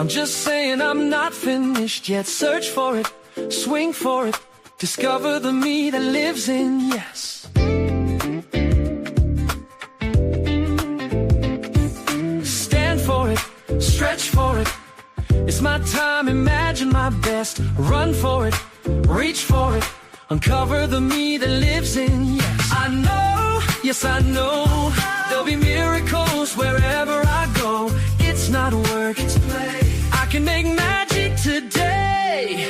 I'm just saying I'm not finished yet. Search for it, swing for it, discover the me that lives in yes. Stand for it, stretch for it. It's my time, imagine my best. Run for it, reach for it, uncover the me that lives in yes. I know, yes I know, there'll be miracles wherever I go. It's not work, it's play. I can make magic today.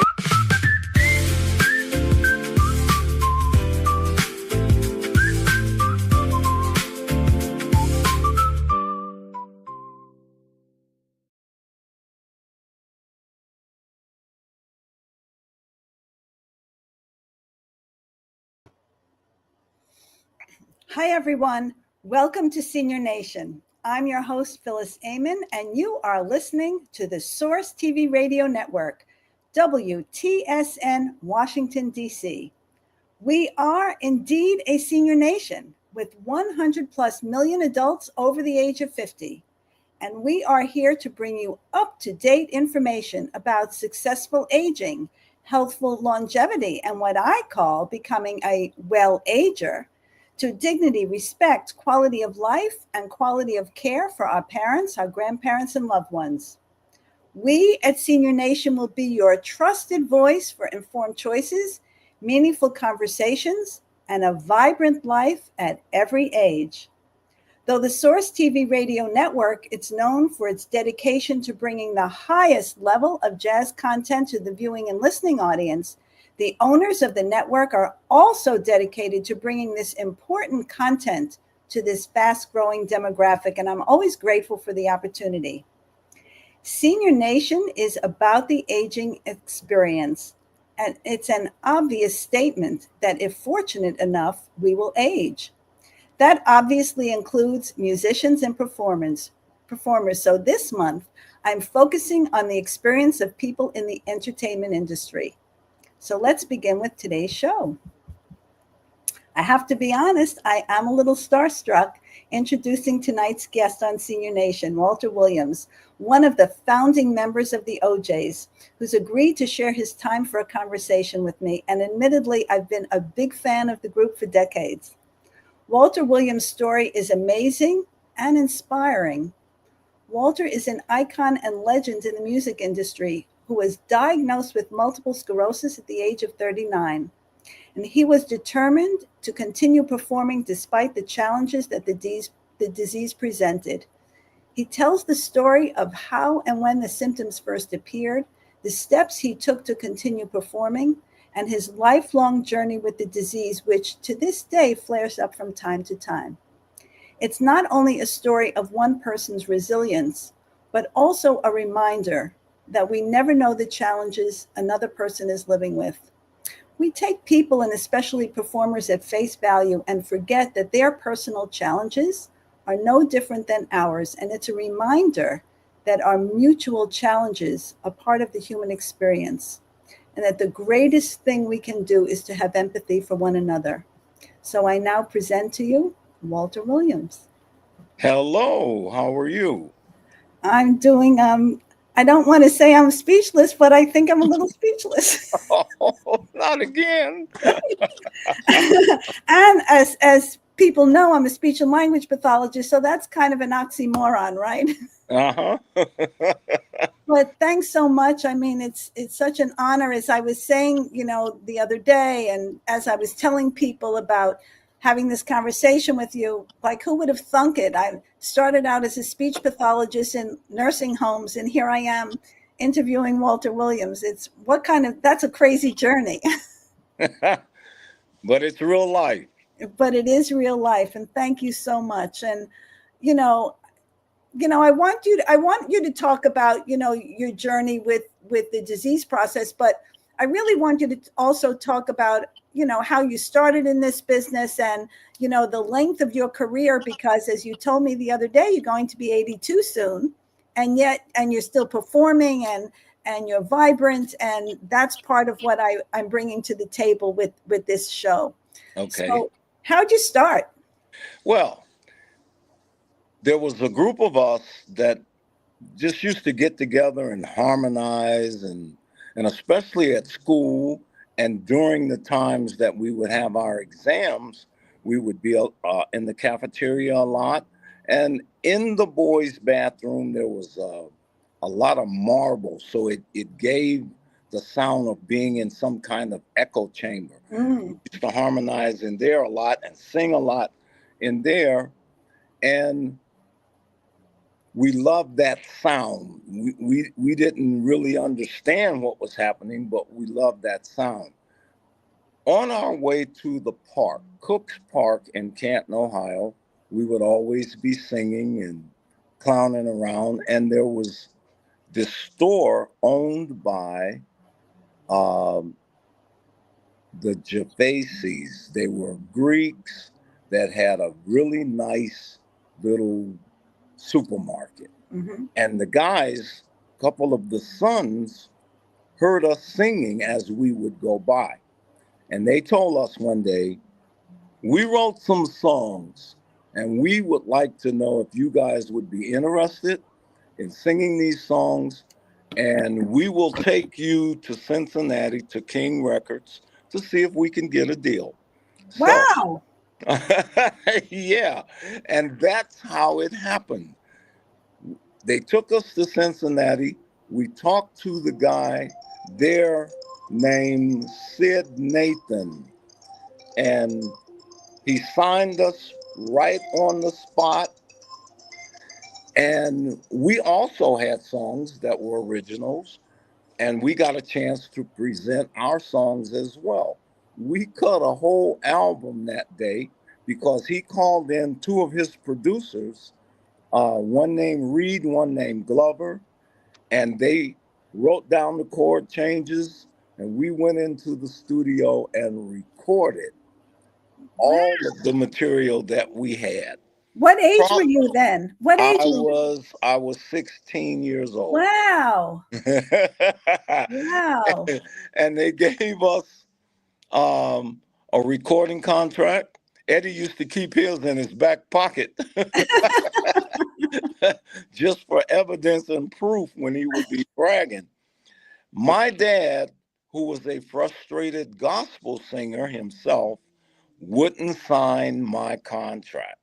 Hi, everyone. Welcome to Senior Nation. I'm your host, Phyllis Ayman, and you are listening to the Source TV Radio Network, WTSN, Washington, D.C. We are indeed a senior nation with 100 plus million adults over the age of 50. And we are here to bring you up-to-date information about successful aging, healthful longevity, and what I call becoming a well-ager, to dignity, respect, quality of life, and quality of care for our parents, our grandparents, and loved ones. We at Senior Nation will be your trusted voice for informed choices, meaningful conversations, and a vibrant life at every age. Though the Source TV Radio Network is known for its dedication to bringing the highest level of jazz content to the viewing and listening audience, the owners of the network are also dedicated to bringing this important content to this fast-growing demographic, and I'm always grateful for the opportunity. Senior Nation is about the aging experience, and it's an obvious statement that if fortunate enough, we will age. That obviously includes musicians and performers. So this month, I'm focusing on the experience of people in the entertainment industry. So let's begin with today's show. I have to be honest, I am a little starstruck introducing tonight's guest on Senior Nation, Walt Williams, one of the founding members of the OJs, who's agreed to share his time for a conversation with me. And admittedly, I've been a big fan of the group for decades. Walter Williams' story is amazing and inspiring. Walter is an icon and legend in the music industry who was diagnosed with multiple sclerosis at the age of 39. And he was determined to continue performing despite the challenges that the disease presented. He tells the story of how and when the symptoms first appeared, the steps he took to continue performing, and his lifelong journey with the disease, which to this day flares up from time to time. It's not only a story of one person's resilience, but also a reminder that we never know the challenges another person is living with. We take people, and especially performers, at face value and forget that their personal challenges are no different than ours. And it's a reminder that our mutual challenges are part of the human experience, and that the greatest thing we can do is to have empathy for one another. So I now present to you Walter Williams. Hello, how are you? I'm doing, I don't want to say I'm speechless, but I think I'm a little speechless. Oh, not again. And as people know, I'm a speech and language pathologist, so that's kind of an oxymoron, right? Uh-huh. But thanks so much. I mean, it's such an honor. As I was saying, the other day, and as I was telling people about having this conversation with you, like, who would have thunk it? I started out as a speech pathologist in nursing homes, and here I am interviewing Walter Williams. That's a crazy journey. But it's real life. But it is real life, and thank you so much. And, I want you to talk about, your journey with the disease process, but I really want you to also talk about, how you started in this business and, the length of your career, because as you told me the other day, you're going to be 82 soon, and you're still performing and you're vibrant. And that's part of what I'm bringing to the table with this show. Okay. So how'd you start? Well, there was a group of us that just used to get together and harmonize, and especially at school and during the times that we would have our exams, we would be in the cafeteria a lot. And in the boys' bathroom, there was a lot of marble, so it gave the sound of being in some kind of echo chamber. Mm. We used to harmonize in there a lot and sing a lot in there. And we loved that sound. We didn't really understand what was happening, but we loved that sound. On our way to the park, Cook's Park in Canton, Ohio, we would always be singing and clowning around. And there was this store owned by um, the Gervaises. They were Greeks that had a really nice little supermarket. Hmm. And the guys, a couple of the sons, heard us singing as we would go by. And they told us one day, we wrote some songs and we would like to know if you guys would be interested in singing these songs. And we will take you to Cincinnati to King Records to see if we can get a deal. So, Wow. yeah. And that's how it happened. They took us to Cincinnati. We talked to the guy there named Sid Nathan, and he signed us right on the spot. And we also had songs that were originals, and we got a chance to present our songs as well. We cut a whole album that day because he called in two of his producers, one named Reed, one named Glover, and they wrote down the chord changes, and we went into the studio and recorded all of the material that we had. What age were Prob- you then? What age were you? I was 16 years old. Wow. Wow. And they gave us um, a recording contract. Eddie used to keep his in his back pocket just for evidence and proof when he would be bragging. My dad, who was a frustrated gospel singer himself, wouldn't sign my contract.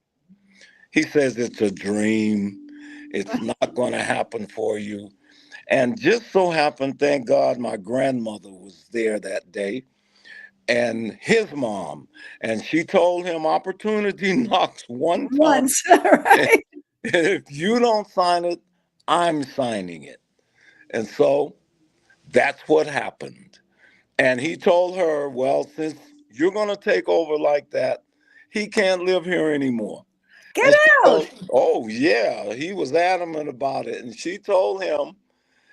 He says it's a dream. It's not going to happen for you. And just so happened, thank God, my grandmother was there that day and his mom. And she told him, opportunity knocks one time. Once, right? If you don't sign it, I'm signing it. And so that's what happened. And he told her, well, since you're going to take over like that, he can't live here anymore. Get And she out. told, oh, yeah, he was adamant about it. And she told him,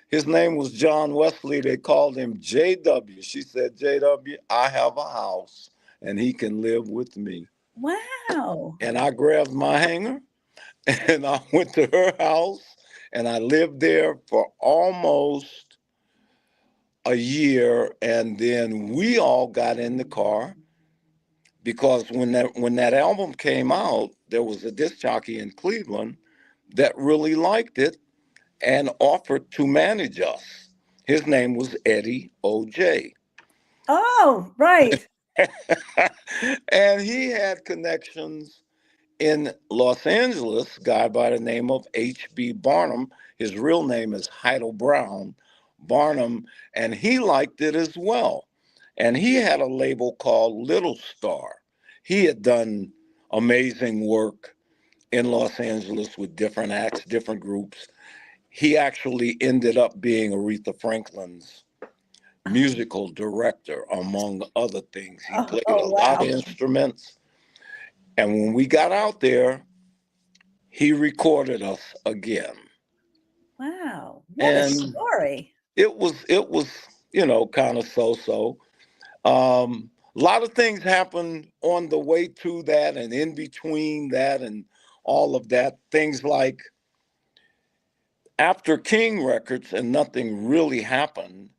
his name was John Wesley. They called him JW. She said, JW, I have a house and he can live with me. Wow. And I grabbed my hanger and I went to her house and I lived there for almost a year. And then we all got in the car because when that album came out, there was a disc jockey in Cleveland that really liked it and offered to manage us. His name was Eddie OJ. Oh, right. And he had connections in Los Angeles, a guy by the name of H.B. Barnum. His real name is Heidel Brown Barnum, and he liked it as well. And he had a label called Little Star. He had done amazing work in Los Angeles with different acts, different groups. He actually ended up being Aretha Franklin's musical director, among other things. He Oh, played a oh, lot wow. of instruments. And when we got out there, he recorded us again. Wow. What a And story. it was, kind of so-so. A lot of things happened on the way to that and in between that and all of that. Things like after King Records and nothing really happened,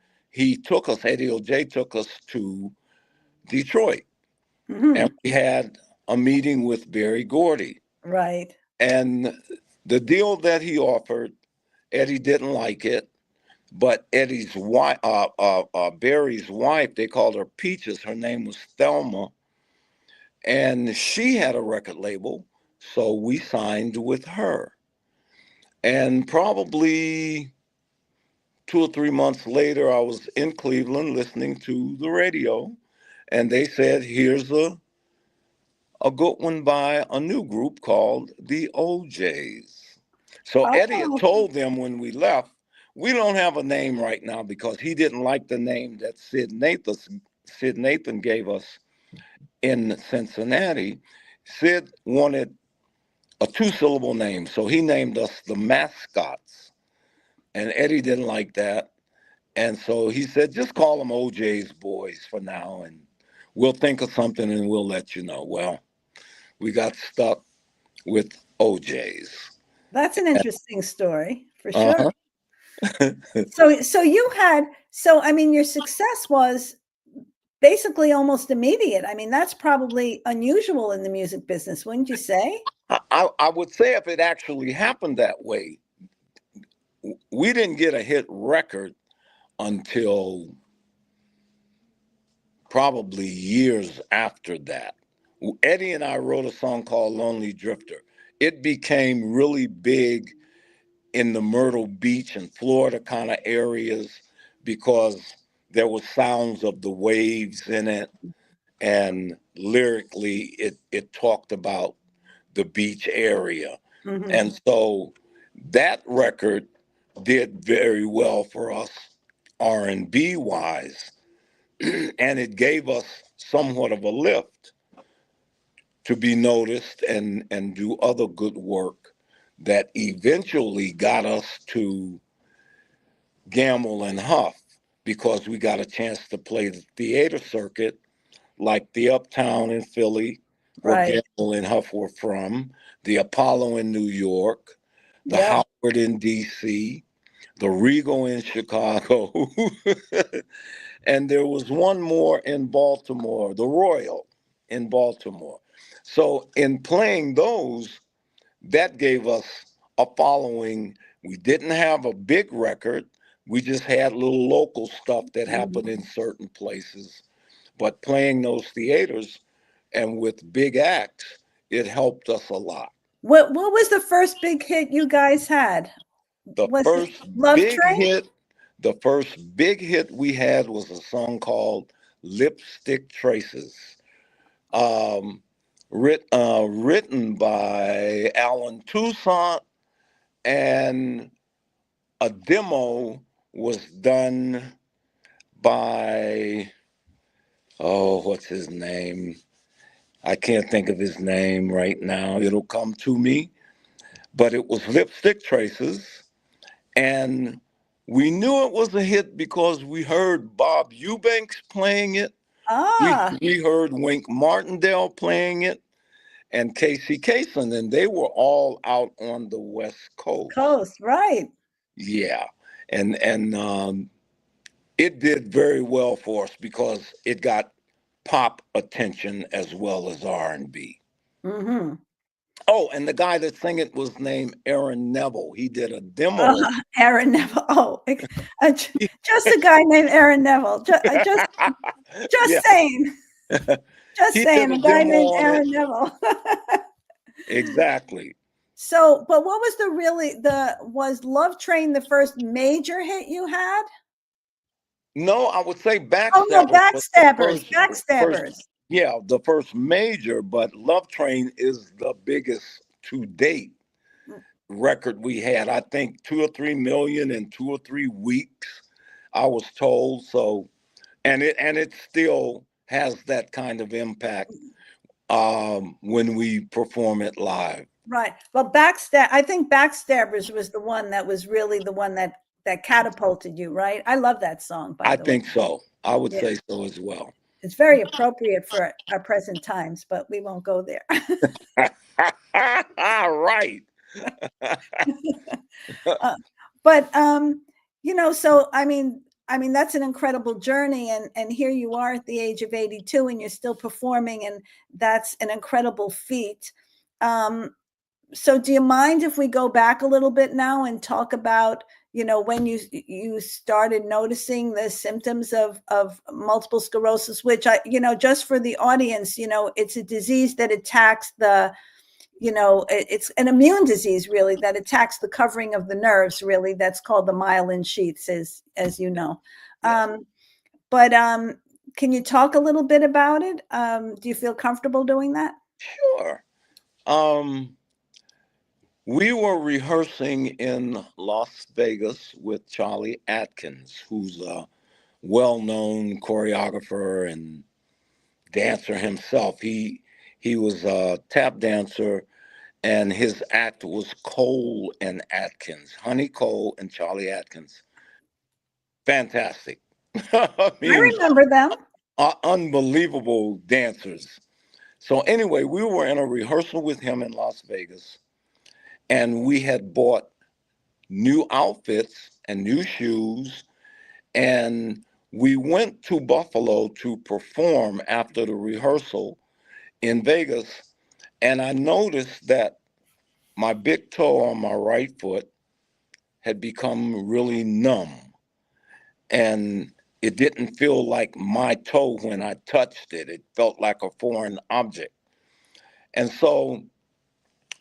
Eddie OJ took us to Detroit. And Mhm. we had a meeting with Barry Gordy. Right. And the deal that he offered Eddie didn't like it, but Eddie's wife, Barry's wife, they called her Peaches. Her name was Thelma, and she had a record label, so we signed with her. And probably 2 or 3 months later, I was in Cleveland listening to the radio, and they said, "Here's a good one by a new group called the OJs." So Eddie had Oh, told them when we left, "We don't have a name right now," because he didn't like the name that Sid Nathan gave us in Cincinnati. Sid wanted a 2-syllable name, so he named us the Mascots. And Eddie didn't like that. And so he said, "Just call them OJ's Boys for now, and we'll think of something and we'll let you know." Well, we got stuck with OJ's. that's an interesting story for sure. Uh-huh. So I mean, your success was basically almost immediate. I mean, that's probably unusual in the music business, wouldn't you say? I would say if it actually happened that way, we didn't get a hit record until probably years after that. Eddie and I wrote a song called Lonely Drifter. It became really big in the Myrtle Beach and Florida kind of areas because there was sounds of the waves in it, and lyrically it talked about the beach area. Mhm. And so that record did very well for us R&B wise, and it gave us somewhat of a lift to be noticed and do other good work that eventually got us to Gamble and Huff, because we got a chance to play the theater circuit like the Uptown in Philly, where Right. Gamble and Huff were from, the Apollo in New York, the Yep. Howard in DC, the Regal in Chicago, and there was one more in Baltimore, the Royal in Baltimore. So in playing those, that gave us a following. We didn't have a big record. We just had little local stuff that happened Mhm. in certain places. But playing those theaters and with big acts, it helped us a lot. What was the first big hit you guys had? The Was it first Love big Train? hit, the first big hit we had was a song called Lipstick Traces, written by Alan Toussaint, and a demo was done by, oh, what's his name? I can't think of his name right now. It'll come to me. But it was Lipstick Traces. And we knew it was a hit because we heard Bob Eubanks playing it. We, Ah, we heard Wink Martindale playing it, and Casey Kasem, and they were all out on the West Coast. Coast, right. Yeah. And it did very well for us because it got pop attention as well as R&B. Mm-hmm. Oh, and the guy that sang it was named Aaron Neville. He did a demo. Aaron Neville. Oh, just a guy named Aaron Neville. Just Yeah, saying. Just he did saying, a a guy demo named on it. Aaron Neville. Exactly. So, but what was was Love Train the first major hit you had? No, I would say Oh no, Backstabbers was the Backstabbers, first, Backstabbers. yeah, the first major, but Love Train is the biggest to date record we had. I think 2 or 3 million in 2 or 3 weeks, I was told. So, and it still has that kind of impact when we perform it live. Right. Well, I think Backstabbers was the one that was really the one that catapulted you, right? I love that song, by I the way. think so. I would Yeah. say so as well. It's very appropriate for our present times, but we won't go there. Right. Uh, but so I mean that's an incredible journey, and here you are at the age of 82, and you're still performing, and that's an incredible feat. Um, So do you mind if we go back a little bit now and talk about, when you started noticing the symptoms of multiple sclerosis, which just for the audience, it's a disease that attacks it's an immune disease really that attacks the covering of the nerves, really. That's called the myelin sheaths, as you know. Yes. But can you talk a little bit about it? Do you feel comfortable doing that? Sure. We were rehearsing in Las Vegas with Charlie Atkins, who's a well-known choreographer and dancer himself. He was a tap dancer, and his act was Cole and Atkins, Honey Cole and Charlie Atkins. Fantastic. I I mean, remember them. unbelievable dancers. So anyway, we were in a rehearsal with him in Las Vegas, and we had bought new outfits and new shoes, and we went to Buffalo to perform after the rehearsal in Vegas, and I noticed that my big toe on my right foot had become really numb, and it didn't feel like my toe when I touched it. It felt like a foreign object. And so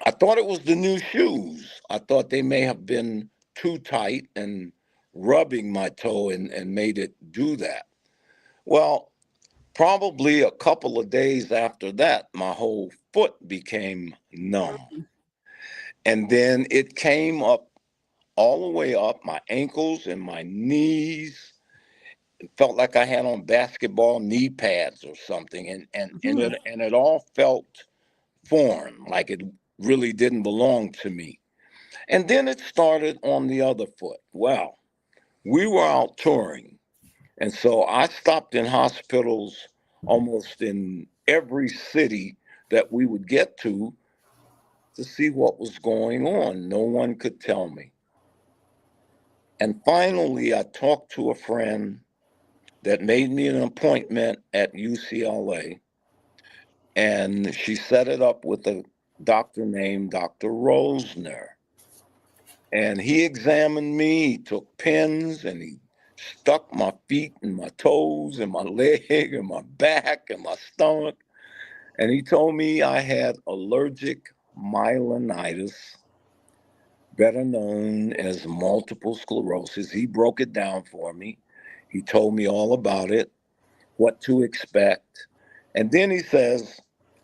I thought it was the new shoes. I thought they may have been too tight and rubbing my toe and made it do that. Well, probably a couple of days after that, my whole foot became numb. And then it came up all the way up my ankles and my knees. It felt like I had on basketball knee pads or something. And it all felt foreign, like it really didn't belong to me. And then it started on the other foot. Well, we were out touring. And so I stopped in hospitals almost in every city that we would get to see what was going on. No one could tell me. And finally, I talked to a friend that made me an appointment at UCLA. And she set it up with a doctor named Dr. Rosner. And he examined me, he took pins, and he stuck my feet and my toes and my leg and my back and my stomach. And he told me I had allergic myelinitis, better known as multiple sclerosis. He broke it down for me. He told me all about it, what to expect. And then he says,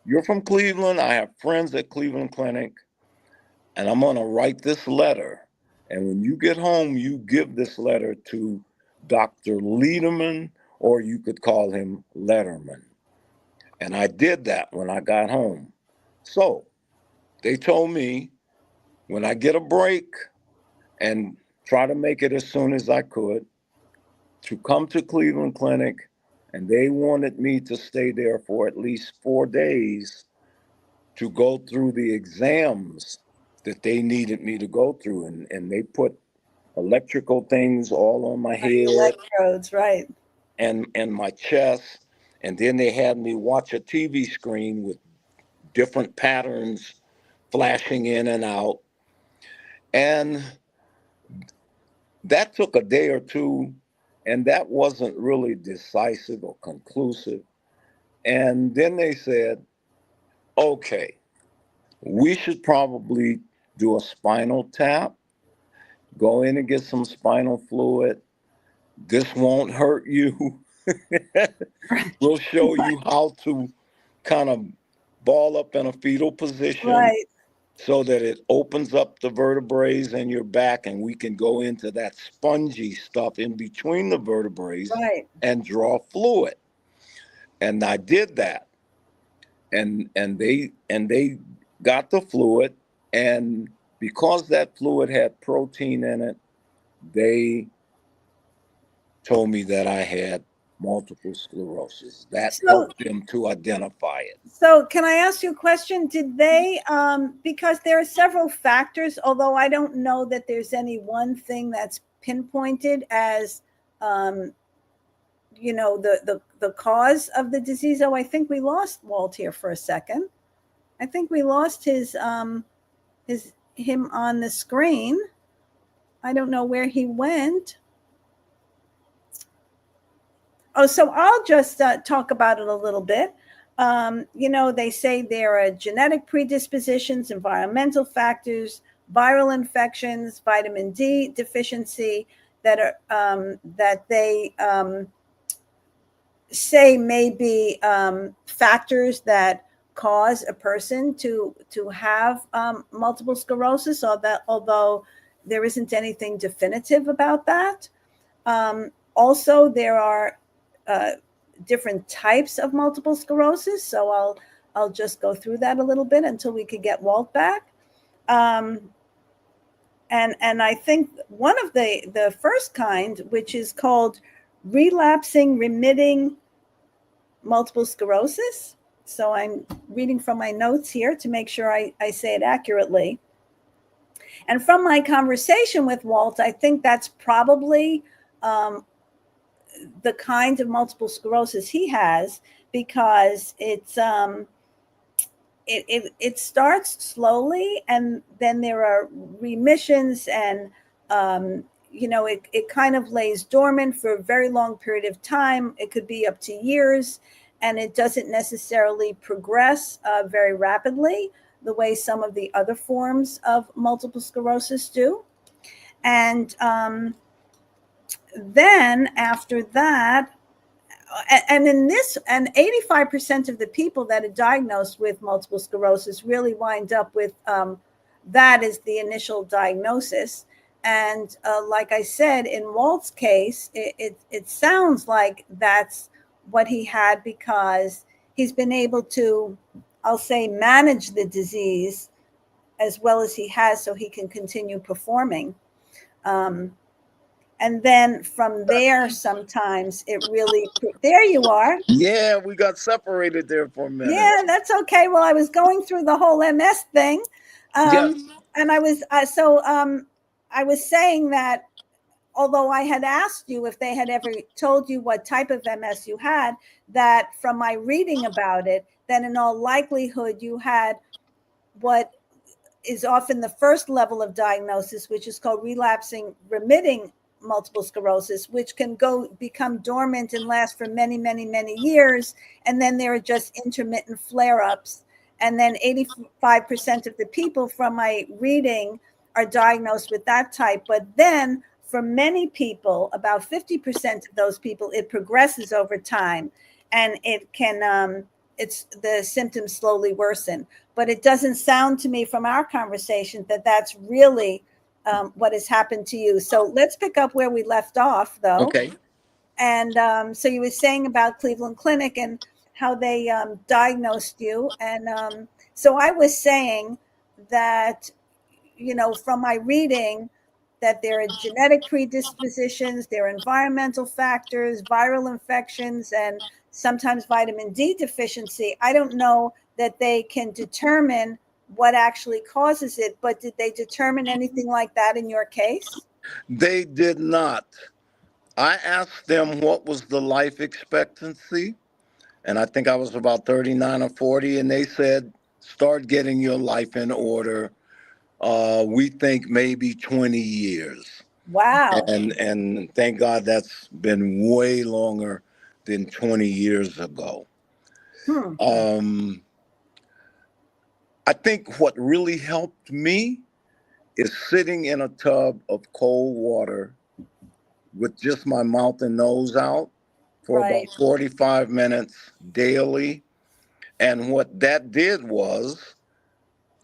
"You're from Cleveland. I have friends at Cleveland Clinic, and I'm going to write this letter. And when you get home, you give this letter to Dr. Lederman, or you could call him Letterman." And I did that when I got home. So they told me when I get a break and try to make it as soon as I could, to come to Cleveland Clinic, and they wanted me to stay there for at least 4 days to go through the exams that they needed me to go through. And they put electrical things all on my head Electrodes, right. and my chest. And then they had me watch a TV screen with different patterns flashing in and out. And that took a day or two, and that wasn't really decisive or conclusive. And then they said, okay, we should probably do a spinal tap, go in and get some spinal fluid. This won't hurt you. We'll show you how to kind of ball up in a fetal position Right. so that it opens up the vertebrae in your back, and we can go into that spongy stuff in between the vertebrae Right. and draw fluid. And I did that. And they got the fluid, and because that fluid had protein in it, they told me that I had multiple sclerosis. That So, helped them to identify it. so can I ask you a question? Did they, because there are several factors, although I don't know that there's any one thing that's pinpointed as, the cause of the disease. Oh, I think we lost Walt here for a second. I think we lost his is him on the screen. I don't know where he went. Oh, so I'll just talk about it a little bit. They say there are genetic predispositions, environmental factors, viral infections, vitamin D deficiency that they say may be factors that cause a person to have multiple sclerosis, although there isn't anything definitive about that. Also, there are different types of multiple sclerosis. So I'll just go through that a little bit until we could get Walt back. And I think one of the first kind, which is called relapsing remitting multiple sclerosis. So I'm reading from my notes here to make sure I say it accurately. And from my conversation with Walt, I think that's probably the kind of multiple sclerosis he has, because it starts slowly, and then there are remissions, and it kind of lays dormant for a very long period of time. It could be up to years, and it doesn't necessarily progress very rapidly the way some of the other forms of multiple sclerosis do. And then after that, and 85% of the people that are diagnosed with multiple sclerosis really wind up with that as the initial diagnosis. And like I said, in Walt's case, it sounds like that's what he had, because he's been able to, I'll say, manage the disease as well as he has, so he can continue performing. And then from there, sometimes it really, there you are. Yeah, we got separated there for a minute. Yeah, that's okay. Well, I was going through the whole MS thing. Yes. And I was, I was saying that although I had asked you if they had ever told you what type of MS you had, that from my reading about it, then in all likelihood you had what is often the first level of diagnosis, which is called relapsing remitting multiple sclerosis, which can become dormant and last for many, many, many years. And then there are just intermittent flare-ups. And then 85% of the people from my reading are diagnosed with that type. But then for many people, about 50% of those people, it progresses over time, and it can, the symptoms slowly worsen. But it doesn't sound to me from our conversation that that's really what has happened to you. So let's pick up where we left off, though. Okay. And so you were saying about Cleveland Clinic and how they diagnosed you. And so I was saying that, from my reading, that there are genetic predispositions, there are environmental factors, viral infections, and sometimes vitamin D deficiency. I don't know that they can determine what actually causes it, but did they determine anything like that in your case? They did not. I asked them what was the life expectancy, and I think I was about 39 or 40, and they said, start getting your life in order. We think maybe 20 years. Wow. And thank God that's been way longer than 20 years ago. I think what really helped me is sitting in a tub of cold water with just my mouth and nose out for about 45 minutes daily. And what that did was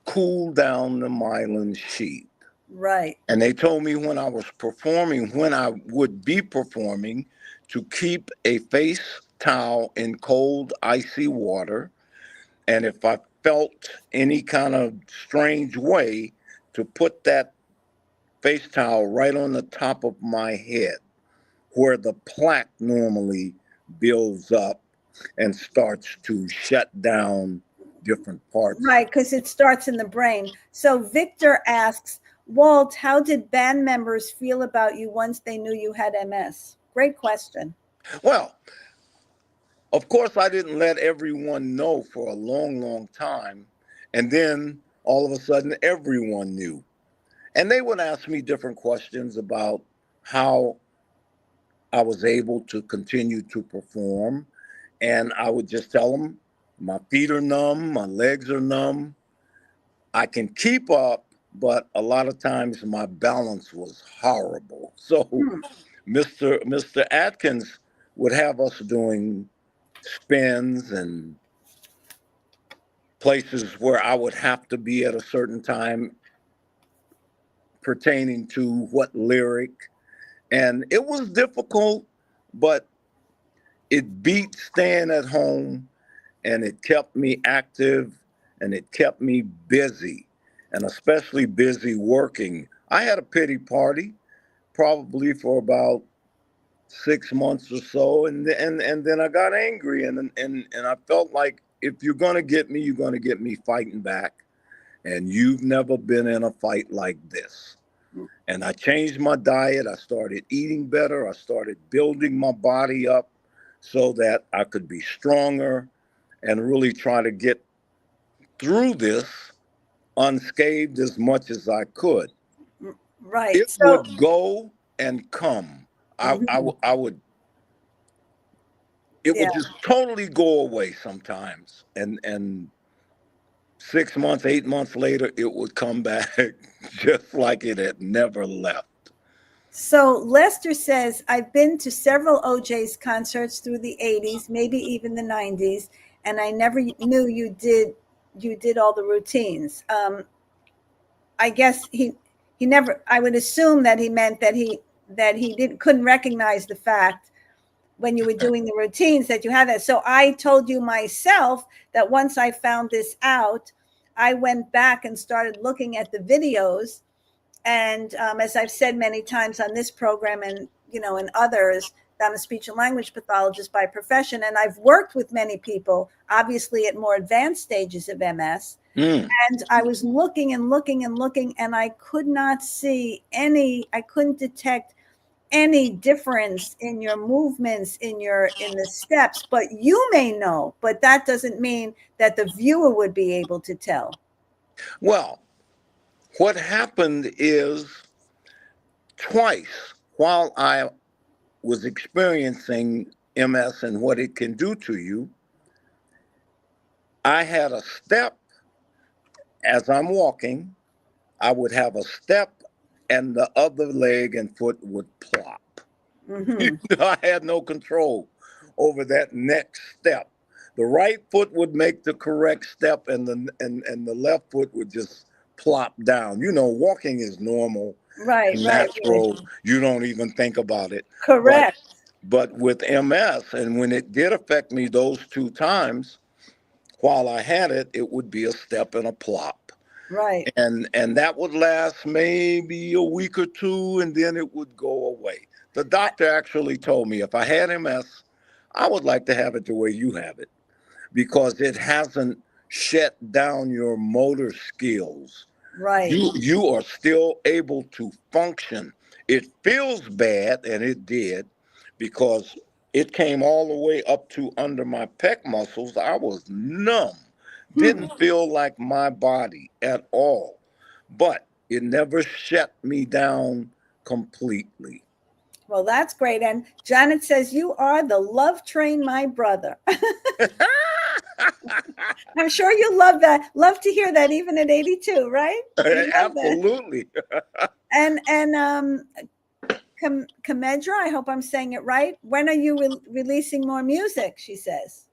cool down the myelin sheath. Right. And they told me when I would be performing, to keep a face towel in cold, icy water. And if I felt any kind of strange way, to put that face towel right on the top of my head, where the plaque normally builds up and starts to shut down different parts. Right, because it starts in the brain. So Victor asks, Walt, how did band members feel about you once they knew you had MS? Great question. Well, of course, I didn't let everyone know for a long, long time. And then all of a sudden everyone knew. And they would ask me different questions about how I was able to continue to perform. And I would just tell them, my feet are numb, my legs are numb. I can keep up, but a lot of times my balance was horrible. So Mr. Atkins would have us doing spins and places where I would have to be at a certain time pertaining to what lyric. And it was difficult, but it beat staying at home, and it kept me active, and it kept me busy, and especially busy working. I had a pity party probably for about 6 months or so, and then I got angry, and I felt like, if you're gonna get me, you're gonna get me fighting back, and you've never been in a fight like this. And I changed my diet. I started eating better. I started building my body up so that I could be stronger and really try to get through this unscathed as much as I could. Right. It would go and come. I would, it would just totally go away sometimes. And 6 months, 8 months later, it would come back just like it had never left. So Lester says, I've been to several OJ's concerts through the 80s, maybe even the 90s, and I never knew you did all the routines. I guess he never, I would assume that he meant that he couldn't recognize the fact when you were doing the routines that you had that. So I told you myself that once I found this out, I went back and started looking at the videos. And as I've said many times on this program and, and others, I'm a speech and language pathologist by profession. And I've worked with many people, obviously at more advanced stages of MS. And I was looking and looking and looking, and I could not see I couldn't detect any difference in your movements, in the steps, but you may know, but that doesn't mean that the viewer would be able to tell. Well, what happened is, twice while I was experiencing MS and what it can do to you, I had a step as I'm walking. I would have a step and the other leg and foot would plop. I had no control over that next step. The right foot would make the correct step, and the left foot would just plop down. Walking is normal, right, natural. Right. You don't even think about it. Correct. But with MS, and when it did affect me those 2 times, while I had it, it would be a step and a plop. Right. And that would last maybe a week or 2, and then it would go away. The doctor actually told me if I had MS, I would like to have it the way you have it, because it hasn't shut down your motor skills. Right. You are still able to function. It feels bad, and it did, because it came all the way up to under my pec muscles. I was numb. Didn't feel like my body at all. But it never shut me down completely. Well, that's great. And Janet says, you are the love train, my brother. I'm sure you love that. Love to hear that even at 82, right? Absolutely. And Kamedra, I hope I'm saying it right. When are you releasing more music, she says?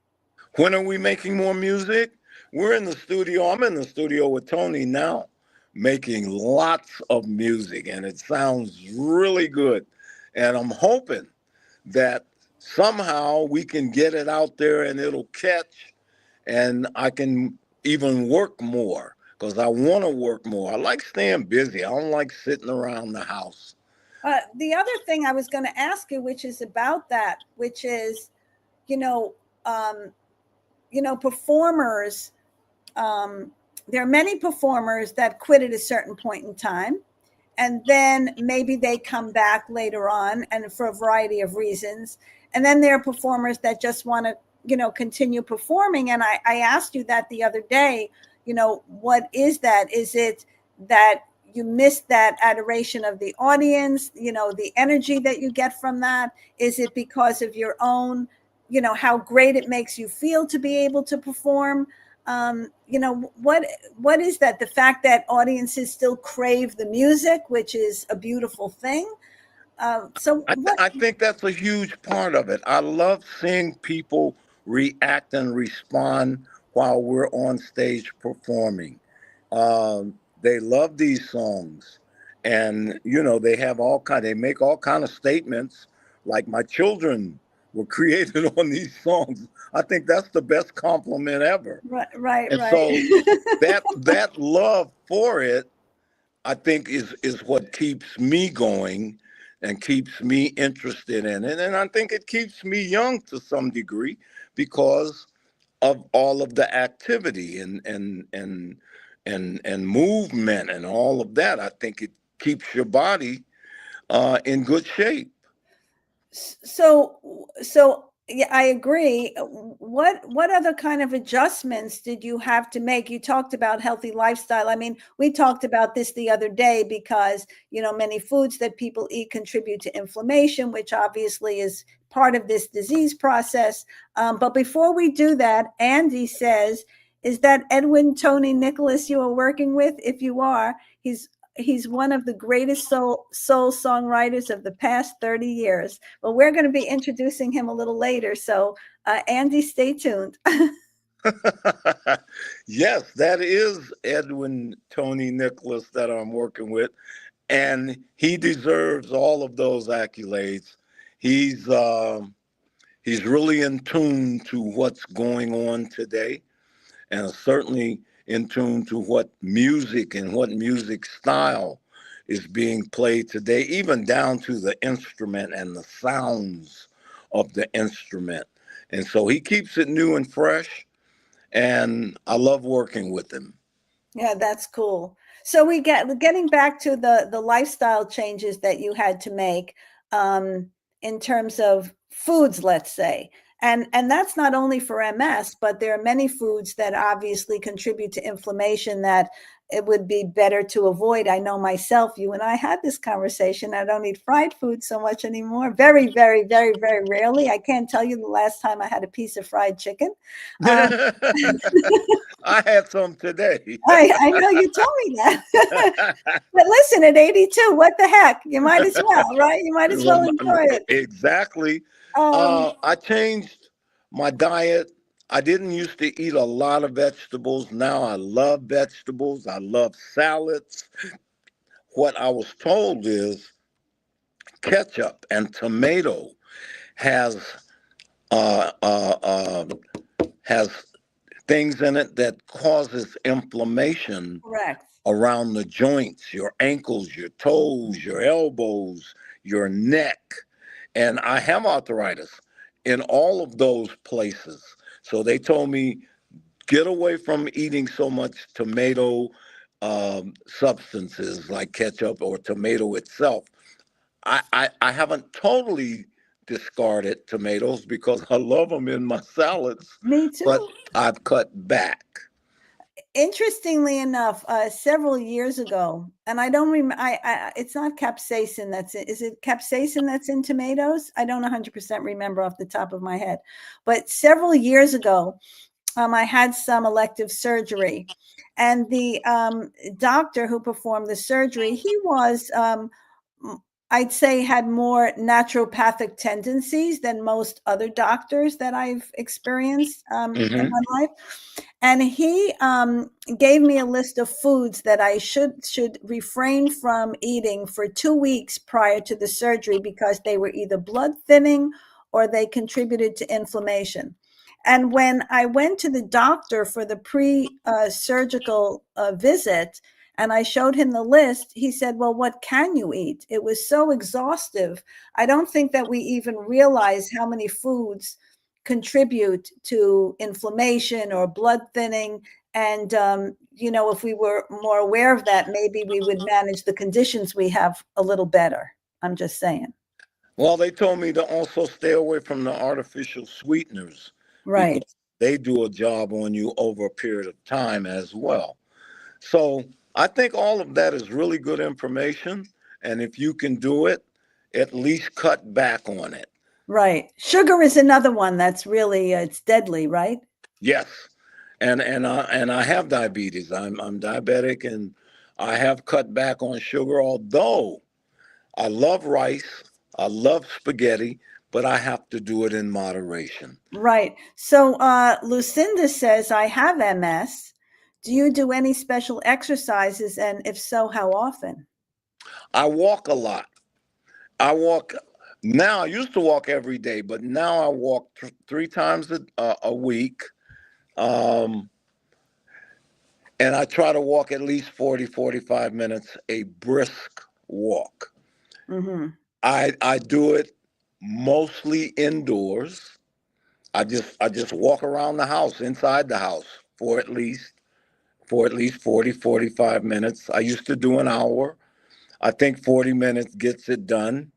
When are we making more music? We're in the studio. I'm in the studio with Tony now, making lots of music, and it sounds really good. And I'm hoping that somehow we can get it out there and it'll catch, and I can even work more, because I want to work more. I like staying busy. I don't like sitting around the house. The other thing I was going to ask you, which is about that, which is, performers, there are many performers that quit at a certain point in time, and then maybe they come back later on, and for a variety of reasons. And then there are performers that just want to, continue performing. And I asked you that the other day, what is that? Is it that you miss that adoration of the audience, the energy that you get from that? Is it because of your own, how great it makes you feel to be able to perform? What is that? The fact that audiences still crave the music, which is a beautiful thing. I think that's a huge part of it. I love seeing people react and respond while we're on stage performing. They love these songs, and they have they make all kind of statements, like my children were created on these songs. I think that's the best compliment ever. Right. And so that love for it, I think, is what keeps me going and keeps me interested in it. And I think it keeps me young to some degree because of all of the activity and movement and all of that. I think it keeps your body in good shape. So yeah, I agree. What other kind of adjustments did you have to make? You talked about healthy lifestyle. I mean, we talked about this the other day because, many foods that people eat contribute to inflammation, which obviously is part of this disease process. But before we do that, Andy says, is that Edwin Tony Nicholas you are working with? If you are, he's one of the greatest soul songwriters of the past 30 years. Well, we're going to be introducing him a little later. So, Andy, stay tuned. Yes, that is Edwin Tony Nicholas that I'm working with. And he deserves all of those accolades. He's really in tune to what's going on today, and certainly in tune to what music and what music style is being played today, even down to the instrument and the sounds of the instrument. And so he keeps it new and fresh, and I love working with him. Yeah, that's cool. So getting back to the lifestyle changes that you had to make in terms of foods, let's say. And that's not only for MS, but there are many foods that obviously contribute to inflammation that it would be better to avoid. I know myself, you and I had this conversation. I don't eat fried food so much anymore. Very, very, very, very rarely. I can't tell you the last time I had a piece of fried chicken. I had some today. I know you told me that. But listen, at 82, what the heck? You might as well, right? You might as well enjoy it. Exactly. I changed my diet. I didn't used to eat a lot of vegetables. Now I love vegetables. I love salads. What I was told is ketchup and tomato has has things in it that causes inflammation. Correct. Around the joints, your ankles, your toes, your elbows, your neck. And I have arthritis in all of those places. So they told me, get away from eating so much tomato substances like ketchup or tomato itself. I haven't totally discarded tomatoes because I love them in my salads. Me too. But I've cut back. Interestingly enough, several years ago, and I don't remember, it's not capsaicin is it capsaicin that's in tomatoes? I don't 100% remember off the top of my head, but several years ago, I had some elective surgery, and the doctor who performed the surgery, he was, I'd say, had more naturopathic tendencies than most other doctors that I've experienced in my life. And he gave me a list of foods that I should refrain from eating for 2 weeks prior to the surgery because they were either blood thinning or they contributed to inflammation. And when I went to the doctor for the pre-surgical visit, and I showed him the list, he said, well, what can you eat? It was so exhaustive. I don't think that we even realize how many foods contribute to inflammation or blood thinning. And, if we were more aware of that, maybe we would manage the conditions we have a little better. I'm just saying. Well, they told me to also stay away from the artificial sweeteners. Right. they do a job on you over a period of time as well. So I think all of that is really good information. And if you can do it, at least cut back on it. Right. Sugar is another one that's really it's deadly, right? Yes. And I have diabetes. I'm diabetic, and I have cut back on sugar, although I love rice, I love spaghetti, but I have to do it in moderation. Right. So Lucinda says, I have MS. Do you do any special exercises? And if so, how often? I walk a lot. I walk now. I used to walk every day, but now I walk 3 times a week. Um, and I try to walk at least 45 minutes, a brisk walk. Mm-hmm. I do it mostly indoors. I just walk around the house, inside the house, for at least 45 minutes. I used to do an hour. I think 40 minutes gets it done,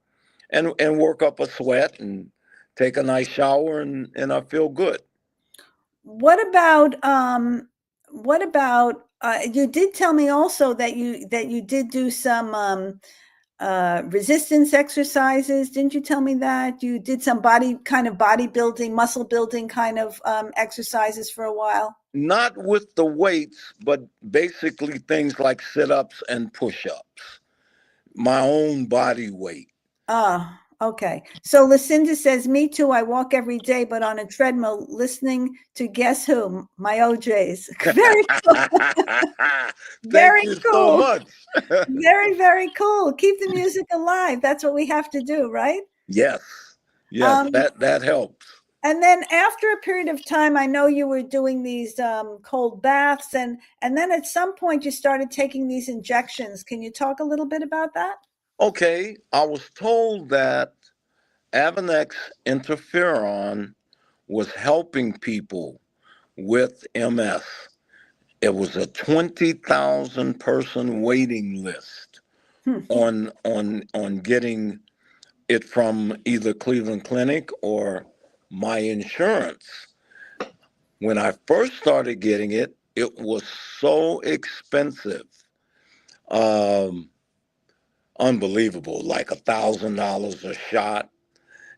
and work up a sweat and take a nice shower, and I feel good. What about you did tell me also that you did do some resistance exercises. Didn't you tell me that you did some bodybuilding, muscle building kind of exercises for a while? Not with the weights, but basically things like sit-ups and push-ups, my own body weight. Ah, okay. So Lucinda says, me too. I walk every day, but on a treadmill, listening to guess who? My OJs. Very cool. Thank Very you so cool. much. Very, very cool. Keep the music alive. That's what we have to do, right? Yes, yes, Um, that helps. and then after a period of time, I know you were doing these cold baths, and then at some point you started taking these injections. Can you talk a little bit about that? Okay, I was told that Avonex interferon was helping people with MS. It was a 20,000 person waiting list Hmm. on getting it from either Cleveland Clinic or my insurance. When I first started getting it, it was so expensive. Um, Unbelievable, like $1,000 a shot.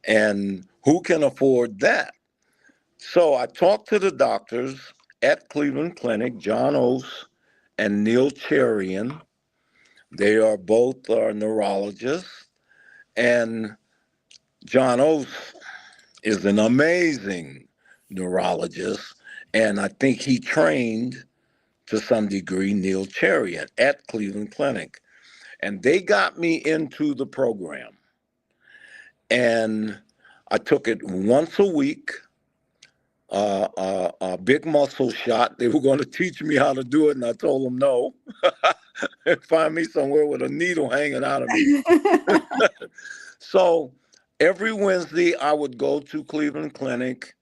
And who can afford that? So I talked to the doctors at Cleveland Clinic, John Oates and Neil Cherian. They are both neurologists. And John Oates is an amazing neurologist. And I think he trained to some degree Neil Cherian at Cleveland Clinic. And they got me into the program. And I took it once a week, a big muscle shot. They were going to teach me how to do it, and I told them no. Find me somewhere with a needle hanging out of me. So every Wednesday, I would go to Cleveland Clinic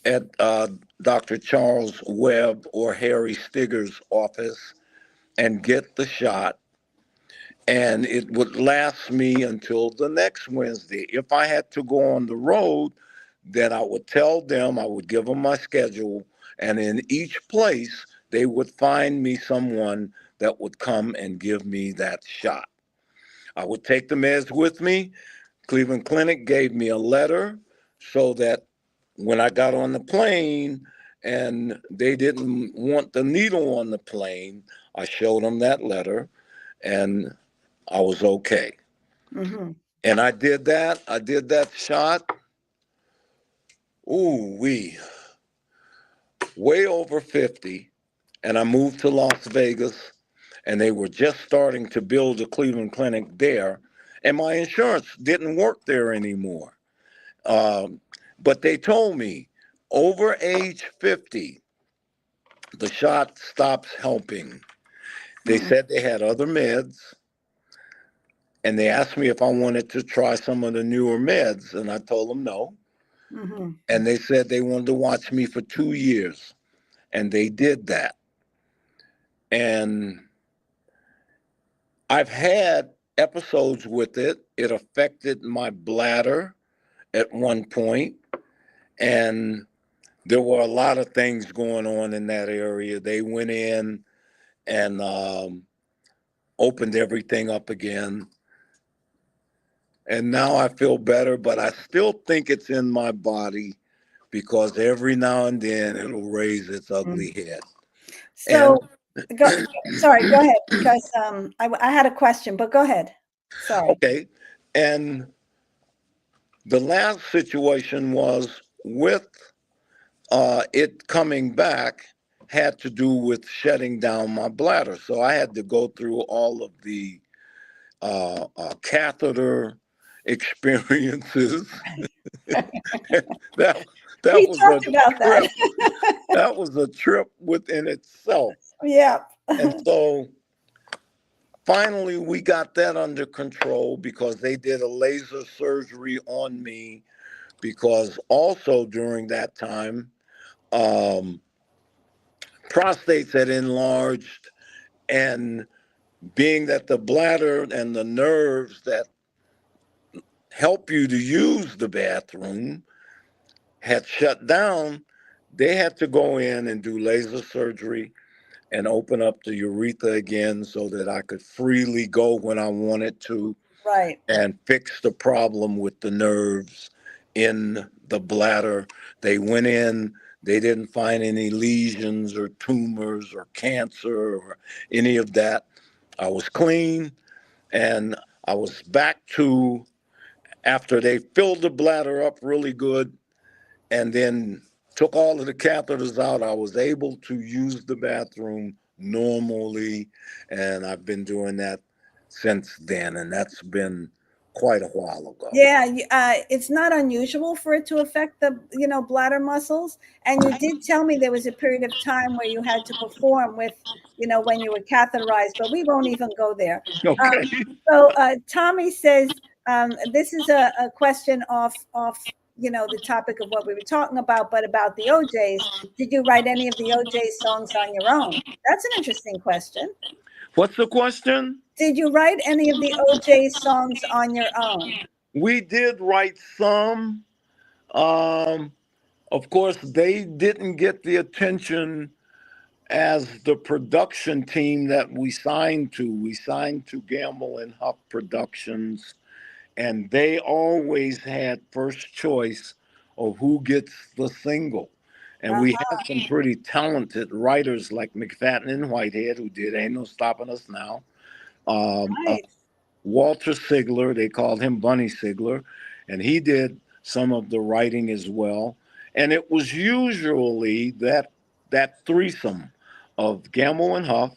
at Dr. Charles Webb or Harry Stigger's office and get the shot. And it would last me until the next Wednesday. If I had to go on the road, then I would tell them, I would give them my schedule, and in each place, they would find me someone that would come and give me that shot. I would take the meds with me. Cleveland Clinic gave me a letter so that when I got on the plane and they didn't want the needle on the plane, I showed them that letter, and I was okay. Mm-hmm. And I did that. I did that shot. Ooh, way over 50. And I moved to Las Vegas, and they were just starting to build a Cleveland Clinic there. And my insurance didn't work there anymore. But they told me over age 50, the shot stops helping. They said they had other meds, and they asked me if I wanted to try some of the newer meds, and I told them no. Mm-hmm. And they said they wanted to watch me for 2 years, and they did that. And I've had episodes with it. It affected my bladder at one point, and there were a lot of things going on in that area. They went in and opened everything up again. And now I feel better, but I still think it's in my body because every now and then it'll raise its ugly head. So, sorry, go ahead, because I had a question, but go ahead. Sorry. Okay. And the last situation was with it coming back had to do with shutting down my bladder. So I had to go through all of the catheter experiences. that We was talked a about trip. that. That was a trip within itself. Yeah. And so finally we got that under control because they did a laser surgery on me, because also during that time prostates had enlarged, and being that the bladder and the nerves that help you to use the bathroom had shut down, they had to go in and do laser surgery and open up the urethra again so that I could freely go when I wanted to. Right. And fix the problem with the nerves in the bladder. They went in, they didn't find any lesions or tumors or cancer or any of that. I was clean, and I was back to, after they filled the bladder up really good and then took all of the catheters out, I was able to use the bathroom normally, and I've been doing that since then, and that's been quite a while ago. Yeah, it's not unusual for it to affect the, bladder muscles. And you did tell me there was a period of time where you had to perform with, when you were catheterized, but we won't even go there. Okay. So Tommy says, this is a question off, the topic of what we were talking about, but about the OJs. Did you write any of the OJ songs on your own? That's an interesting question. What's the question? Did you write any of the OJ songs on your own? We did write some. Of course, they didn't get the attention as the production team that we signed to. We signed to Gamble and Huff Productions, and they always had first choice of who gets the single. And we had some pretty talented writers like McFadden and Whitehead, who did Ain't No Stopping Us Now. Right. Walter Sigler, they called him Bunny Sigler, and he did some of the writing as well. And it was usually that threesome of Gamble and Huff,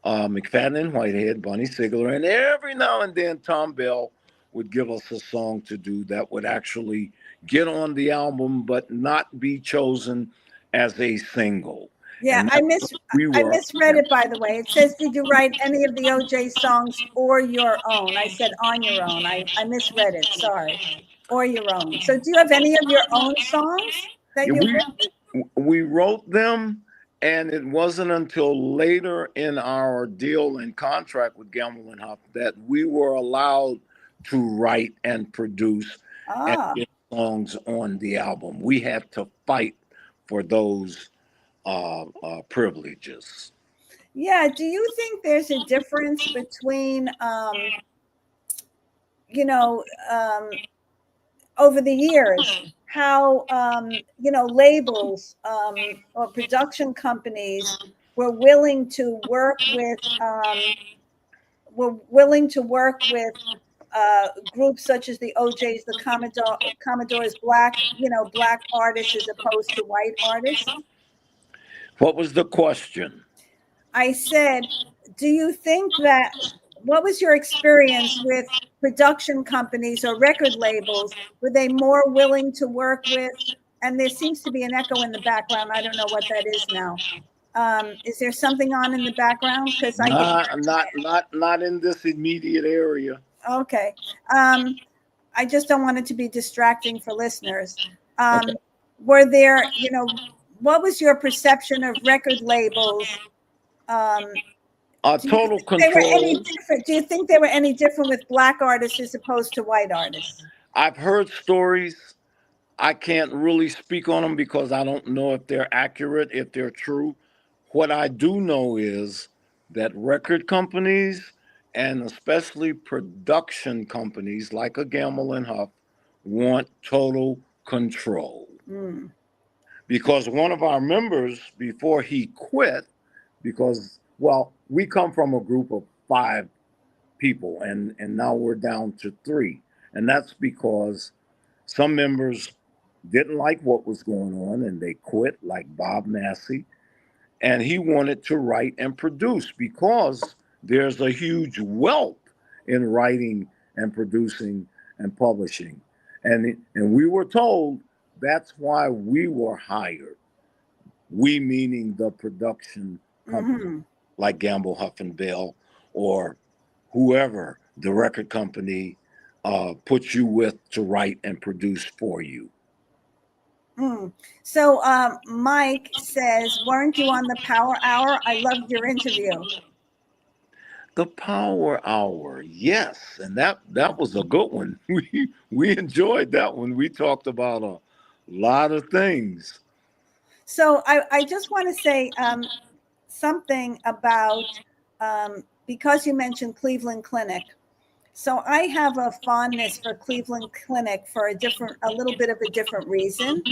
McFadden and Whitehead, Bunny Sigler, and every now and then Tom Bell would give us a song to do that would actually get on the album but not be chosen as a single. Yeah, I misread it, by the way. It says, did you write any of the OJ songs or your own? I said on your own. I misread it. Sorry. Or your own. So do you have any of your own songs that you wrote? We wrote them, and it wasn't until later in our deal and contract with Gamble and Huff that we were allowed to write and produce and get songs on the album. We had to fight for those privileges. Yeah. Do you think there's a difference between, over the years, how, labels or production companies were willing to work with, groups such as the OJs, the Commodores, black artists as opposed to white artists? What was the question? I said, do you think what was your experience with production companies or record labels? Were they more willing to work with, and there seems to be an echo in the background. I don't know what that is now. Is there something on in the background? Because not in this immediate area. Okay. I just don't want it to be distracting for listeners. Okay. Were there, what was your perception of record labels? Total control. Do you think they were any different with black artists as opposed to white artists? I've heard stories I can't really speak on them because I don't know if they're accurate, if they're true. What I do know is that record companies and especially production companies like a Gamble and Huff want total control. Mm. Because one of our members, before he quit, because, well, we come from a group of 5 people, and now we're down to 3. And that's because some members didn't like what was going on and they quit, like Bob Massey. And he wanted to write and produce because there's a huge wealth in writing and producing and publishing. And we were told that's why we were hired. We meaning the production company, Mm-hmm. like Gamble Huff and Bill, or whoever the record company puts you with to write and produce for you. Mm. So Mike says, weren't you on the Power Hour? I loved your interview. The Power Hour, yes, and that was a good one. We enjoyed that one. We talked about a lot of things. So I just want to say something about, because you mentioned Cleveland Clinic. So I have a fondness for Cleveland Clinic for a little bit of a different reason.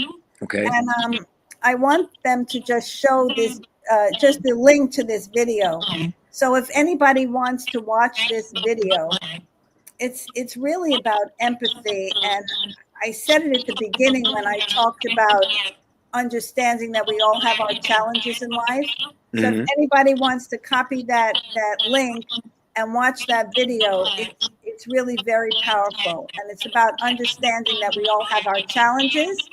Okay. And I want them to just show this, just the link to this video. So if anybody wants to watch this video, it's really about empathy. And I said it at the beginning when I talked about understanding that we all have our challenges in life. So if anybody wants to copy that link and watch that video, it's really very powerful. And it's about understanding that we all have our challenges.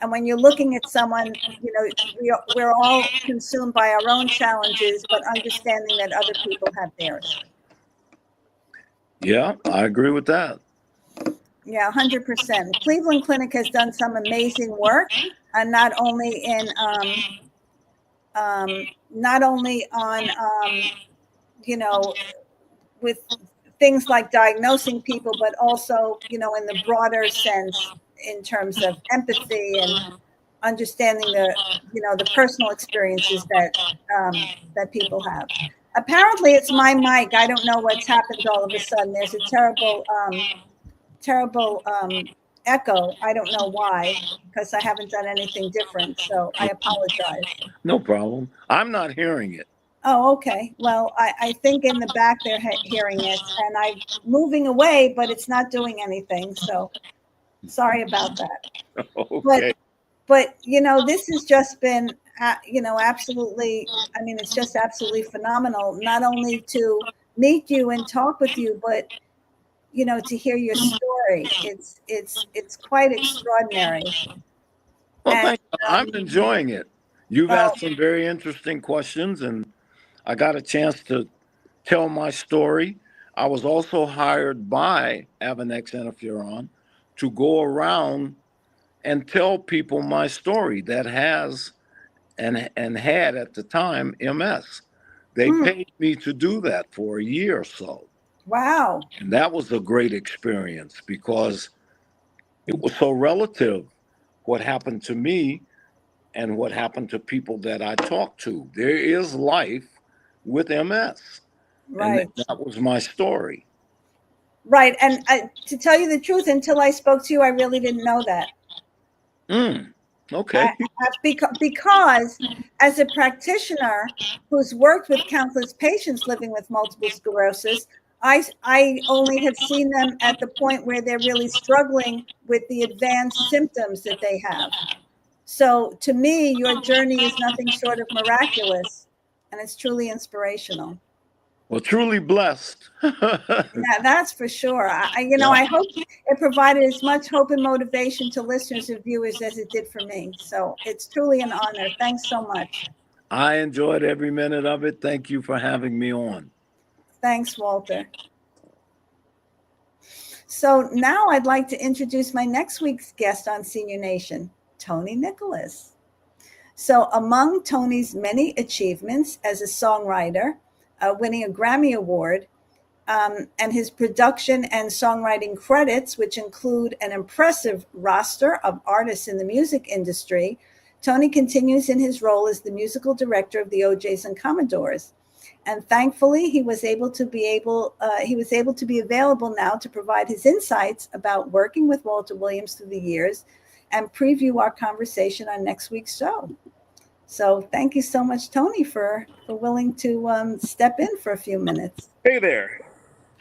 And when you're looking at someone, we're all consumed by our own challenges, but understanding that other people have theirs. Yeah, I agree with that. Yeah, 100%. Cleveland Clinic has done some amazing work, and not only on with things like diagnosing people, but also in the broader sense, in terms of empathy and understanding the personal experiences that people have. Apparently, it's my mic. I don't know what's happened all of a sudden. There's a terrible echo. I don't know why, because I haven't done anything different. So I apologize. No problem. I'm not hearing it. Oh, okay. Well, I think in the back they're hearing it, and I'm moving away, but it's not doing anything. So sorry about that. Okay. But this has just been, absolutely, I mean, it's just absolutely phenomenal, not only to meet you and talk with you, but, to hear your story. It's quite extraordinary. Well, And, thank you. I'm enjoying it. You've asked some very interesting questions, and I got a chance to tell my story. I was also hired by Avanex Interferon to go around and tell people my story that has and had at the time MS. They paid me to do that for a year or so. Wow. And that was a great experience because it was so relative what happened to me and what happened to people that I talked to. There is life with MS. Right. And that was my story. Right. And to tell you the truth, until I spoke to you, I really didn't know that. Okay. Because as a practitioner who's worked with countless patients living with multiple sclerosis, I only have seen them at the point where they're really struggling with the advanced symptoms that they have. So to me, your journey is nothing short of miraculous, and it's truly inspirational. Well, truly blessed. Yeah, that's for sure. I hope it provided as much hope and motivation to listeners and viewers as it did for me. So it's truly an honor. Thanks so much. I enjoyed every minute of it. Thank you for having me on. Thanks, Walter. So now I'd like to introduce my next week's guest on Senior Nation, Tony Nicholas. So among Tony's many achievements as a songwriter, winning a Grammy Award, and his production and songwriting credits, which include an impressive roster of artists in the music industry, Tony continues in his role as the musical director of the O'Jays and Commodores. And thankfully, he was able to be available now to provide his insights about working with Walter Williams through the years and preview our conversation on next week's show. So thank you so much, Tony, for willing to step in for a few minutes. Hey there.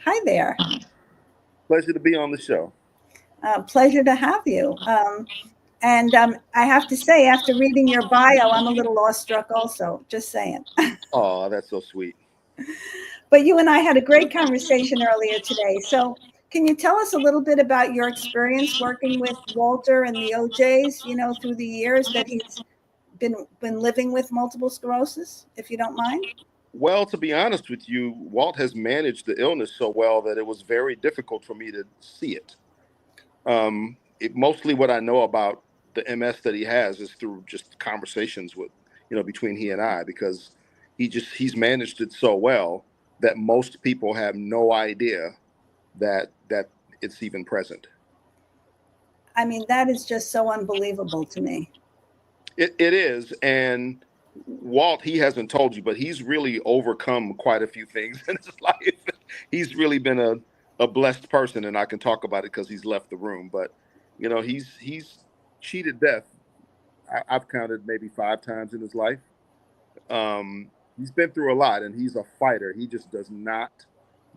Hi there. Pleasure to be on the show. Pleasure to have you. And I have to say, after reading your bio, I'm a little awestruck also, just saying. Oh, that's so sweet. But you and I had a great conversation earlier today. So can you tell us a little bit about your experience working with Walter and the O'Jays, you know, through the years that he's been living with multiple sclerosis, if you don't mind? Well, to be honest with you, Walt has managed the illness so well that it was very difficult for me to see it. Mostly what I know about the MS that he has is through just conversations with, you know, between he and I, because he's managed it so well that most people have no idea that it's even present. I mean, that is just so unbelievable to me. It is. And Walt, he hasn't told you, but he's really overcome quite a few things in his life. He's really been a blessed person, and I can talk about it because he's left the room. But, you know, he's cheated death. I've counted maybe 5 times in his life. He's been through a lot, and he's a fighter. He just does not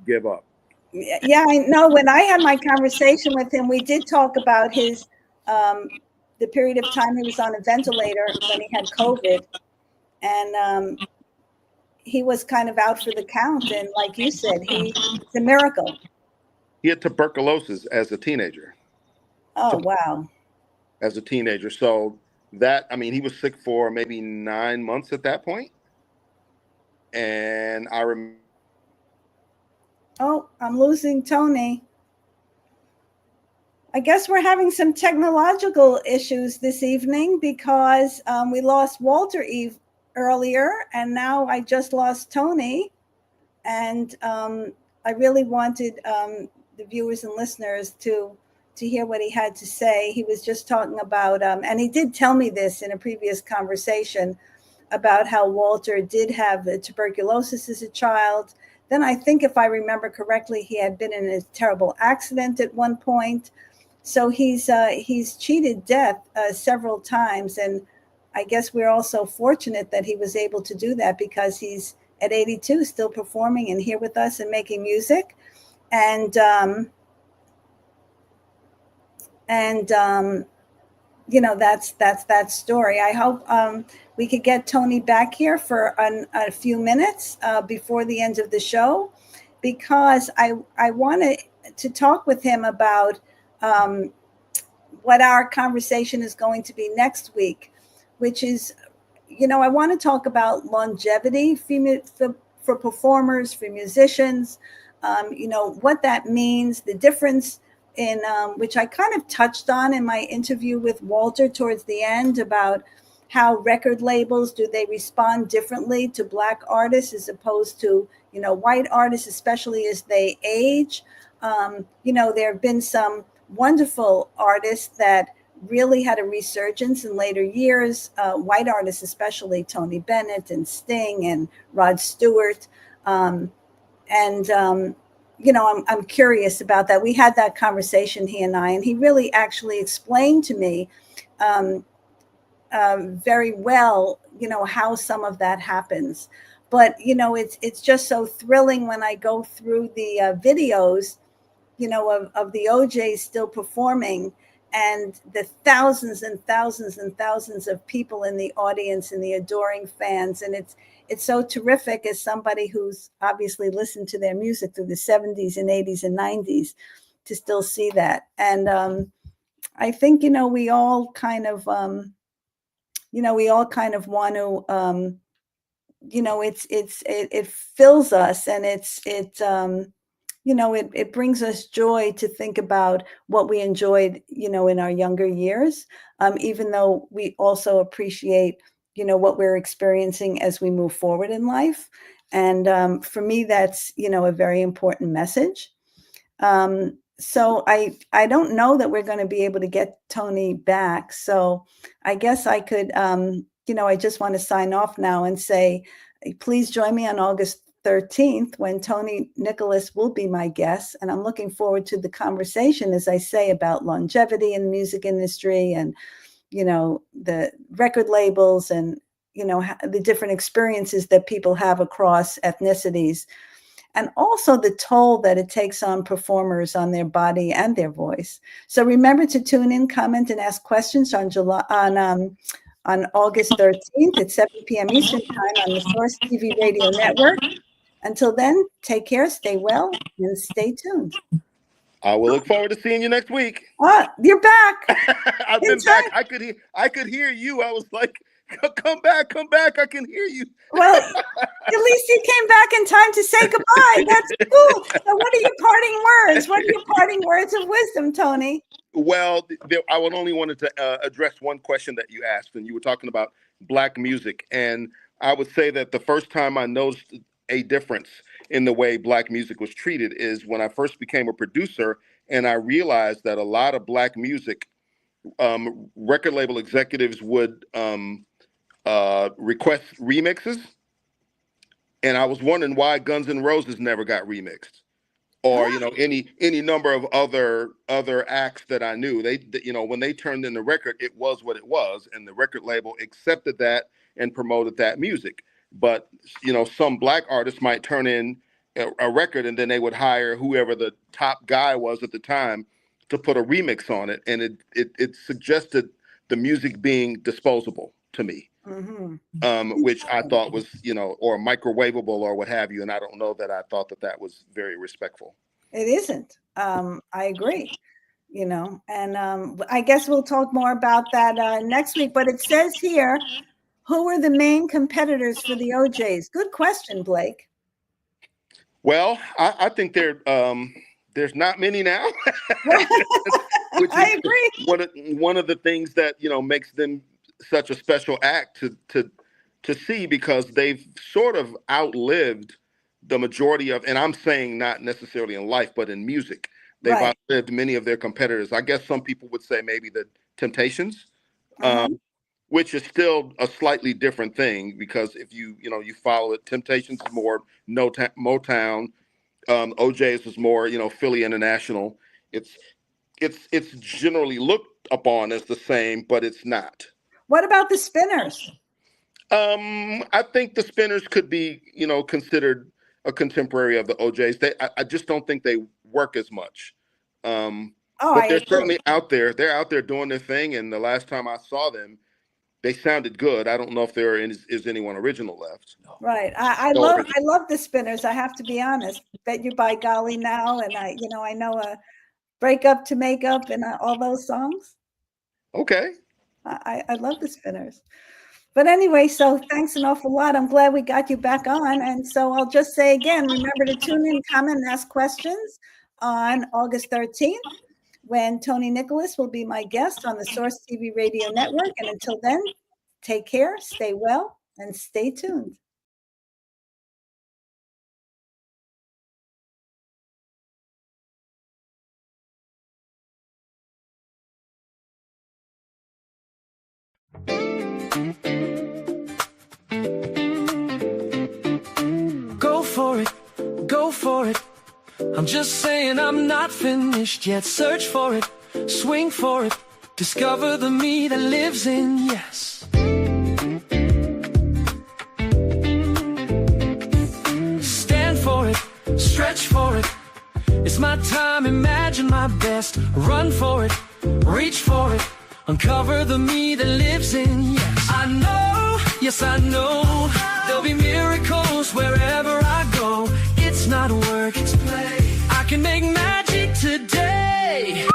give up. Yeah, I know. When I had my conversation with him, we did talk about his the period of time he was on a ventilator when he had COVID, and he was kind of out for the count. And like you said, it's a miracle. He had tuberculosis as a teenager. Oh, wow. As a teenager. So that, I mean, he was sick for maybe 9 months at that point. And I remember. Oh, I'm losing Tony. I guess we're having some technological issues this evening because we lost Walter earlier, and now I just lost Tony. And I really wanted the viewers and listeners to hear what he had to say. He was just talking about, and he did tell me this in a previous conversation, about how Walter did have tuberculosis as a child. Then I think, if I remember correctly, he had been in a terrible accident at one point. So he's cheated death several times. And I guess we're also fortunate that he was able to do that, because he's at 82 still performing and here with us and making music. And you know, that's that story. I hope we could get Tony back here for a few minutes before the end of the show, because I wanted to talk with him about what our conversation is going to be next week, which is, you know, I want to talk about longevity for performers, for musicians, you know, what that means, the difference in which I kind of touched on in my interview with Walter towards the end, about how record labels, do they respond differently to Black artists as opposed to, you know, white artists, especially as they age. You know, there have been some wonderful artists that really had a resurgence in later years, white artists, especially Tony Bennett and Sting and Rod Stewart. You know, I'm curious about that. We had that conversation, he and I, and he really actually explained to me very well, you know, how some of that happens. But, you know, it's just so thrilling when I go through the videos, you know, of the O'Jays still performing, and the thousands and thousands and thousands of people in the audience and the adoring fans. And it's so terrific, as somebody who's obviously listened to their music through the 70s and 80s and 90s, to still see that. And I think, you know, we all kind of want to, you know, it fills us, and you know, it brings us joy to think about what we enjoyed, you know, in our younger years, even though we also appreciate, you know, what we're experiencing as we move forward in life. And for me, that's, a very important message. So I don't know that we're going to be able to get Tony back. So I guess I could, I just want to sign off now and say, please join me on August 13th when Tony Nicholas will be my guest. And I'm looking forward to the conversation, as I say, about longevity in the music industry and, the record labels and, the different experiences that people have across ethnicities, and also the toll that it takes on performers, on their body and their voice. So remember to tune in, comment, and ask questions on August 13th at 7 p.m. Eastern Time on the Source TV Radio Network. Until then, take care, stay well, and stay tuned. I will look forward to seeing you next week. You're back. I've been back. I could hear you. I was like, come back. I can hear you. Well, at least you came back in time to say goodbye. That's cool. So what are your parting words? What are your parting words of wisdom, Tony? Well, I would only wanted to address one question that you asked, and you were talking about Black music. And I would say that the first time I noticed a difference in the way Black music was treated is when I first became a producer, and I realized that a lot of Black music, record label executives would request remixes, and I was wondering why Guns N' Roses never got remixed, or any number of other acts that I knew. They when they turned in the record, it was what it was, and the record label accepted that and promoted that music. But some Black artists might turn in a record, and then they would hire whoever the top guy was at the time to put a remix on it, and it suggested the music being disposable to me, which I thought was or microwavable or what have you, and I don't know that I thought that was very respectful. It isn't. I agree. And I guess we'll talk more about that next week. But it says here, who are the main competitors for the OJs? Good question, Blake. Well, I think there's not many now. Which I agree. One of the things that makes them such a special act to see, because they've sort of outlived the majority of, and I'm saying not necessarily in life, but in music, they've outlived many of their competitors. I guess some people would say maybe the Temptations, which is still a slightly different thing, because if you follow it, Temptations is more Motown, OJ's is more Philly International. It's generally looked upon as the same, but it's not. What about the Spinners? I think the Spinners could be considered a contemporary of the OJs. I just don't think they work as much. But they're certainly out there. They're out there doing their thing, and the last time I saw them, they sounded good. I don't know if there is anyone original left. Right. I love the Spinners. I have to be honest. Bet You By Golly Now, and I know Break Up to Make Up and all those songs. Okay. I love the Spinners. But anyway, so thanks an awful lot. I'm glad we got you back on. And so I'll just say again, remember to tune in, comment, and ask questions on August 13th. When Tony Nicholas will be my guest on the Source TV Radio Network. And until then, take care, stay well, and stay tuned. Go for it, go for it. I'm just saying I'm not finished yet. Search for it, swing for it. Discover the me that lives in yes. Stand for it, stretch for it. It's my time, imagine my best. Run for it, reach for it. Uncover the me that lives in yes. I know, yes I know. There'll be miracles wherever I go. It's not work, it's play. I can make magic today.